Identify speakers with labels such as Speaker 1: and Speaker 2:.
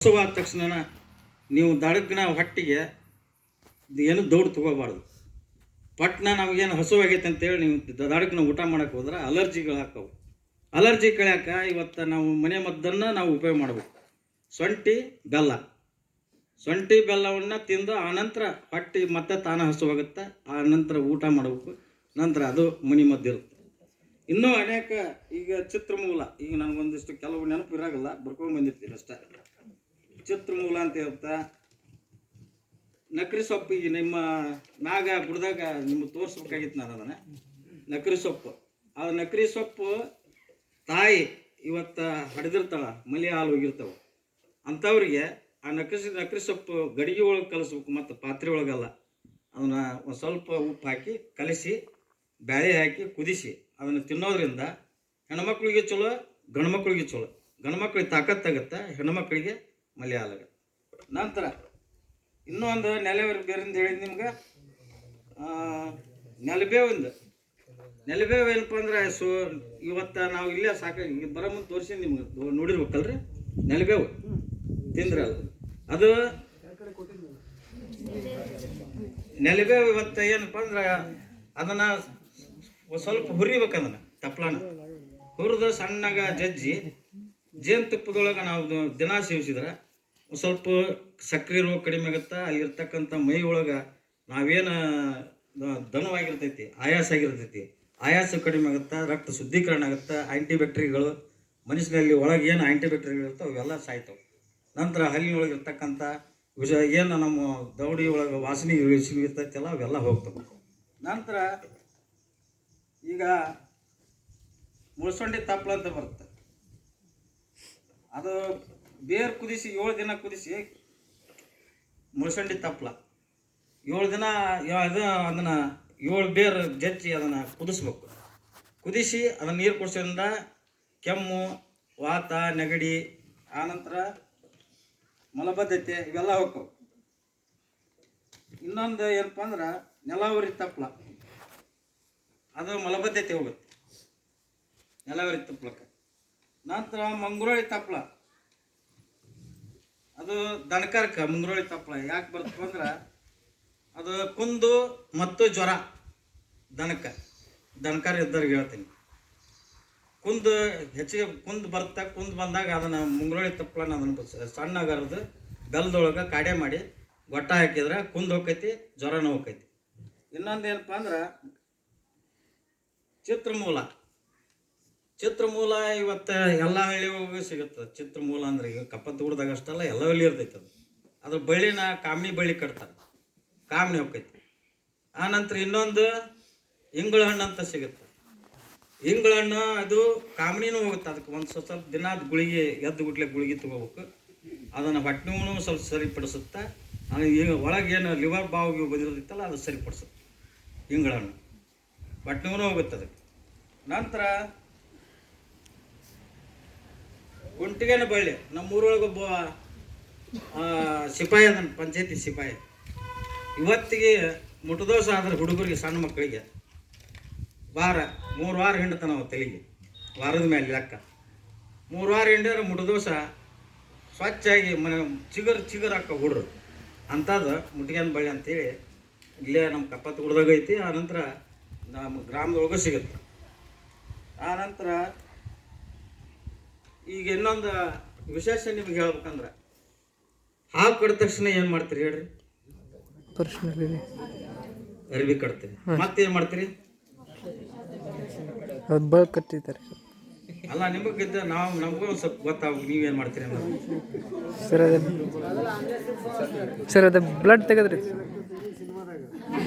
Speaker 1: ಹಸುವಾದ ತಕ್ಷಣ ನೀವು ದಡಗ್ನ ಹೊಟ್ಟಿಗೆ ಏನು ದೌಡು ತಗೋಬಾರ್ದು. ಪಟ್ನ ನಮಗೇನು ಹಸುವಾಗೈತೆ ಅಂತೇಳಿ ನೀವು ದಡಗ್ನ ಊಟ ಮಾಡೋಕೆ ಹೋದ್ರೆ ಅಲರ್ಜಿಗಳು ಹಾಕವು. ಅಲರ್ಜಿ ಕಳ್ಯಾಕ ಇವತ್ತು ನಾವು ಮನೆ ಮದ್ದನ್ನು ನಾವು ಉಪಯೋಗ ಮಾಡಬೇಕು. ಶುಂಠಿ ಬೆಲ್ಲವನ್ನು ತಿಂದು ಆನಂತರ ಹೊಟ್ಟೆ ಮತ್ತೆ ತಾನ ಹಸುವಾಗುತ್ತೆ. ಆ ನಂತರ ಊಟ ಮಾಡಬೇಕು. ನಂತರ ಅದು ಮನೆ ಮದ್ದಿರುತ್ತೆ. ಇನ್ನೂ ಅನೇಕ ಈಗ ಚಿತ್ರಮೂಲ, ಈಗ ನನಗೊಂದಿಷ್ಟು ಕೆಲವು ನೆನಪು ಇರಾಗಲ್ಲ, ಬರ್ಕೊಂಡು ಬಂದಿರ್ತೀನಿ ಅಷ್ಟೇ. ಚಿತ್ರಮೂಲ ಅಂತ ಹೇಳ್ತಾ ನಕರಿ ಸೊಪ್ಪು, ಈಗ ನಿಮ್ಮ ನಾಗ ಗುಡ್ದಾಗ ನಿಮ್ಗೆ ತೋರಿಸ್ಬೇಕಾಗಿತ್ತು ನಾನು ಅದನ್ನು. ನಕರಿ ಸೊಪ್ಪು, ಆ ನಕರಿ ಸೊಪ್ಪು ತಾಯಿ ಇವತ್ತು ಹಡಿದಿರ್ತಾಳ, ಮಲೆ ಹಾಲು ಹೋಗಿರ್ತಾವೆ ಅಂಥವ್ರಿಗೆ ಆ ನಕರಿ ಸೊಪ್ಪು ಗಡಿಗೆ ಒಳಗೆ ಕಲಿಸ್ಬೇಕು. ಮತ್ತು ಪಾತ್ರೆ ಒಳಗಲ್ಲ, ಅದನ್ನು ಒಂದು ಸ್ವಲ್ಪ ಉಪ್ಪು ಹಾಕಿ ಕಲಸಿ ಬ್ಯಾಳೆ ಹಾಕಿ ಕುದಿಸಿ ಅದನ್ನು ತಿನ್ನೋದ್ರಿಂದ ಹೆಣ್ಮಕ್ಳಿಗೆ ಚಲೋ, ಗಂಡ್ಮಕ್ಳಿಗೆ ಚಲೋ. ಗಂಡ್ಮಕ್ಳಿಗೆ ತಾಕತ್ತಾಗತ್ತೆ, ಹೆಣ್ಮಕ್ಳಿಗೆ ಮಲೆ ಹಾಲಾಗತ್ತೆ. ನಂತರ ಇನ್ನೊಂದು ನೆಲವೇರು ಬೇರಿಂದ ಹೇಳಿದ್ದು ನಿಮ್ಗೆ, ನೆಲಬೇವು ಏನಪ್ಪ ಅಂದ್ರೆ ಇವತ್ತು ನಾವು ಇಲ್ಲೇ ಸಾಕಾಗಿ ಬರೋ ಮುಂದೆ ತೋರಿಸಿ ನಿಮ್ಗೆ ನೋಡಿರ್ಬೇಕಲ್ರಿ. ನೆಲಬೇವು ತಿಂದ್ರಲ್ಲ, ಅದು ನೆಲಬೇವು ಇವತ್ತು ಏನಪ್ಪ ಅಂದ್ರೆ ಅದನ್ನು ಸ್ವಲ್ಪ ಹುರಿಬೇಕು. ಅದನ್ನು ತಪ್ಪಲನ ಹುರಿದು ಸಣ್ಣಗೆ ಜಜ್ಜಿ ಜೇನುತುಪ್ಪದೊಳಗೆ ನಾವು ದಿನ ಸೇವಿಸಿದ್ರೆ ಸ್ವಲ್ಪ ಸಕ್ಕರೆ ರೋಗ ಕಡಿಮೆ ಆಗುತ್ತೆ. ಅಲ್ಲಿರ್ತಕ್ಕಂಥ ಮೈ ಒಳಗೆ ನಾವೇನು ದನವಾಗಿರ್ತೈತಿ, ಆಯಾಸ ಆಗಿರ್ತೈತಿ, ಆಯಾಸ ಕಡಿಮೆ ಆಗುತ್ತೆ, ರಕ್ತ ಶುದ್ಧೀಕರಣ ಆಗುತ್ತೆ. ಆ್ಯಂಟಿಬ್ಯಾಕ್ಟೀರಿಯಾಗಳು ಮನುಷ್ಯನಲ್ಲಿ ಒಳಗೆ ಏನು ಆ್ಯಂಟಿಬ್ಯಾಕ್ಟೀರಿಯಾಗಳು ಇರ್ತವೆ ಅವೆಲ್ಲ ಸಾಯ್ತವೆ. ನಂತರ ಹಲ್ಲಿನೊಳಗೆ ಇರ್ತಕ್ಕಂಥ ವಿಷ ಏನು ನಮ್ಮ ದೌಡಿ ಒಳಗೆ ವಾಸನೆ ಇರ್ತೈತಲ್ಲ ಅವೆಲ್ಲ ಹೋಗ್ತವೆ. ನಂತರ ಈಗ ಮುಳ್ಸೊಂಡಿ ತಪ್ಪಲ ಅಂತ ಬರುತ್ತೆ. ಅದು ಬೇರು ಕುದಿಸಿ 7 ದಿನ ಕುದಿಸಿ ಮುಳ್ಸೊಂಡಿ ತಪ್ಪಲ 7 ದಿನ ಅದನ್ನು 7 ಬೇರು ಜಜ್ಜಿ ಅದನ್ನು ಕುದಿಸ್ಬೇಕು. ಕುದಿಸಿ ಅದನ್ನು ನೀರು ಕುಡಿಸೋದ್ರಿಂದ ಕೆಮ್ಮು, ವಾತ, ನೆಗಡಿ, ಆನಂತರ ಮಲಬದ್ಧತೆ ಇವೆಲ್ಲ ಹೋಗ್ತವೆ. ಇನ್ನೊಂದು ಏನಪ್ಪ ಅಂದ್ರೆ ನೆಲವರಿ ತಪ್ಪಲ, ಅದು ಮಲಬದ್ಧತೆ ಹೋಗುತ್ತೆ ನೆಲವರಿ ತಪ್ಪಲಕ್ಕೆ. ನಂತರ ಮಂಗ್ರೋಳಿ ತಪ್ಪಲ, ಅದು ದನಕರಕ್ಕೆ ಮುಂಗ್ರೋಳಿ ತಪ್ಪಲ ಯಾಕೆ ಬರ್ತಪ್ಪ ಅಂದ್ರೆ ಅದು ಕುಂದು ಮತ್ತು ಜ್ವರ ದನಕರ ಇದ್ದವ್ರಿಗೆ ಹೇಳ್ತೀನಿ. ಕುಂದು ಹೆಚ್ಚಿಗೆ ಕುಂದು ಬಂದಾಗ ಅದನ್ನು ಮುಂಗ್ರೋಳಿ ತಪ್ಪಲನ್ನ ಅದನ್ನು ಸಣ್ಣಗರದು ಬೆಲ್ಲದೊಳಗೆ ಕಾಡೆ ಮಾಡಿ ಗೊಟ್ಟ ಹಾಕಿದ್ರೆ ಕುಂದು ಹೋಗ್ತೈತಿ, ಜ್ವರನೂ ಹೋಗ್ತೈತಿ. ಇನ್ನೊಂದು ಏನಪ್ಪ ಅಂದ್ರೆ ಚಿತ್ರಮೂಲ ಇವತ್ತು ಎಲ್ಲ ಹಳ್ಳಿಗೂ ಸಿಗುತ್ತೆ. ಚಿತ್ರಮೂಲ ಅಂದ್ರೆ ಈಗ ಕಪ್ಪತ್ತು ಗುಡ್ದಾಗ ಅಷ್ಟಲ್ಲ, ಎಲ್ಲ ಹಳ್ಳಿ ಇರ್ತೈತೆ. ಅದ್ರ ಬಳ್ಳಿನ ಕಾಮಣಿ ಬಳ್ಳಿ ಕಟ್ತಾರೆ, ಕಾಮಣಿ ಹೋಗ್ತೈತಿ. ಆನಂತರ ಇನ್ನೊಂದು ಇಂಗಳ ಹಣ್ಣು ಅಂತ ಸಿಗುತ್ತೆ. ಇಂಗಳ ಹಣ್ಣು ಅದು ಕಾಮಣಿನೂ ಹೋಗುತ್ತೆ. ಅದಕ್ಕೆ ಒಂದು ಸ್ವಲ್ಪ ದಿನ ಅದು ಗುಳಿಗೆ ಗುಳಿಗೆ ತಗೋಬೇಕು. ಅದನ್ನು ಹೊಟ್ಟೆನೂ ಸ್ವಲ್ಪ ಸರಿಪಡಿಸುತ್ತೆ. ಈಗ ಒಳಗೇನು ಲಿವರ್ ಬಾವಿಗೆ ಬಂದಿರೋದಿತ್ತಲ್ಲ ಅದು ಸರಿಪಡಿಸುತ್ತೆ. ಇಂಗಳ ಹಣ್ಣು ಹೊಟ್ಟೆನೂ ಹೋಗುತ್ತೆ ಅದಕ್ಕೆ. ನಂತರ ಕುಂಟಿಗೆನ ಬಳ್ಳಿ, ನಮ್ಮೂರೊಳಗೊಬ್ಬ ಸಿಪಾಯಿ ಅದನ್ನು ಪಂಚಾಯತಿ ಸಿಪಾಯಿ. ಇವತ್ತಿಗೆ ಮುಟದೋಷ ಆದ್ರೆ ಹುಡುಗರಿಗೆ, ಸಣ್ಣ ಮಕ್ಕಳಿಗೆ 3 ವಾರ ಹಿಂಡ್ತಾನೆ ನಾವು ತಲೆಗೆ. ವಾರದ ಮೇಲೆ ಲೆಕ್ಕ 3 ವಾರ ಹಿಂಡಿದ್ರೆ ಮುಟದೋಷ ಸ್ವಚ್ಛಾಗಿ ಚಿಗುರು ಹಾಕ ಹುಡ್ರು ಅಂಥದ್ದು ಮುಟ್ಟಿಗೆನ ಬಳ್ಳಿ ಅಂತೇಳಿ ಇಲ್ಲೇ ನಮ್ಮ ಕಪ್ಪತ್ತು ಗುಡ್ದಾಗ ಐತಿ. ಆನಂತರ ನಮ್ಮ ಗ್ರಾಮದೊಳಗೂ ಸಿಗುತ್ತೆ. ಆನಂತರ ಈಗ ಇನ್ನೊಂದು ವಿಶೇಷ ನಿಮ್ಗೆ ಹೇಳ್ಬೇಕಂದ್ರೆ, ಹಾವು ಕಡಿದ ತಕ್ಷಣ ಏನು ಮಾಡ್ತೀರಿ ಹೇಳ್ರಿ? ಅರಿವಿ ಕಟ್ತೀರಿ. ಮತ್ತೇನು ಮಾಡ್ತೀರಿ? ಅಲ್ಲ, ನಿಮಗಿದ್ದ ನಮಗೂ ಒಂದು ಸ್ವಲ್ಪ ಗೊತ್ತಾಗ, ನೀವೇನು ಮಾಡ್ತೀರಿ ಅನ್ನೋದು.
Speaker 2: ಸರ್ ಅದು ಬ್ಲಡ್ ತೆಗೆದ್ರಿ.